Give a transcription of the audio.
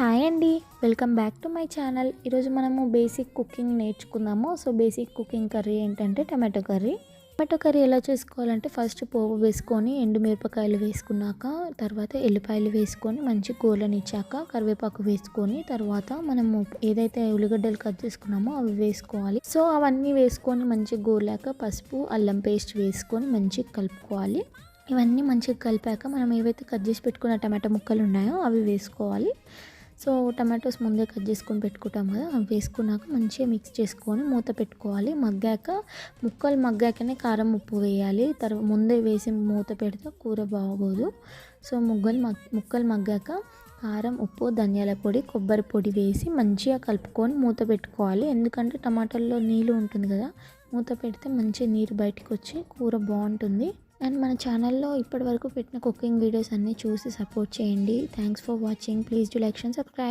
Hi అండి, welcome back to my channel. ఈరోజు మనము బేసిక్ కుకింగ్ నేర్చుకుందాము. సో బేసిక్ కుకింగ్ కర్రీ ఏంటంటే టమాటో కర్రీ. టమాటో కర్రీ ఎలా చేసుకోవాలంటే ఫస్ట్ పోపు వేసుకొని ఎండుమిరపకాయలు వేసుకున్నాక తర్వాత ఎల్లిపాయలు వేసుకొని మంచి గోలనిచ్చాక కరివేపాకు వేసుకొని తర్వాత మనము ఏదైతే ఉల్లిగడ్డలు కట్ చేసుకున్నామో అవి వేసుకోవాలి. సో అవన్నీ వేసుకొని మంచిగా గోలాక పసుపు అల్లం పేస్ట్ వేసుకొని మంచిగా కలుపుకోవాలి. ఇవన్నీ మంచిగా కలిపాక మనం ఏవైతే కట్ చేసి పెట్టుకున్న టమాటో ముక్కలు ఉన్నాయో అవి వేసుకోవాలి. సో టమాటోస్ ముందే కట్ చేసుకొని పెట్టుకుంటాం కదా, అవి వేసుకున్నాక మంచిగా మిక్స్ చేసుకొని మూత పెట్టుకోవాలి. ముక్కలు మగ్గాకనే కారం ఉప్పు వేయాలి. ముందే వేసి మూత పెడితే కూర బాగోదు. సో ముక్కలు మగ్గాక కారం ఉప్పు ధనియాల పొడి కొబ్బరి పొడి వేసి మంచిగా కలుపుకొని మూత పెట్టుకోవాలి. ఎందుకంటే టమాటాల్లో నీళ్ళు ఉంటుంది కదా, మూత పెడితే మంచిగా నీరు బయటకు వచ్చి కూర బాగుంటుంది. అండ్ మన ఛానల్లో ఇప్పటివరకు పెట్టిన కుకింగ్ వీడియోస్ అన్నీ చూసి సపోర్ట్ చేయండి. Thanks for watching. Please do like and subscribe.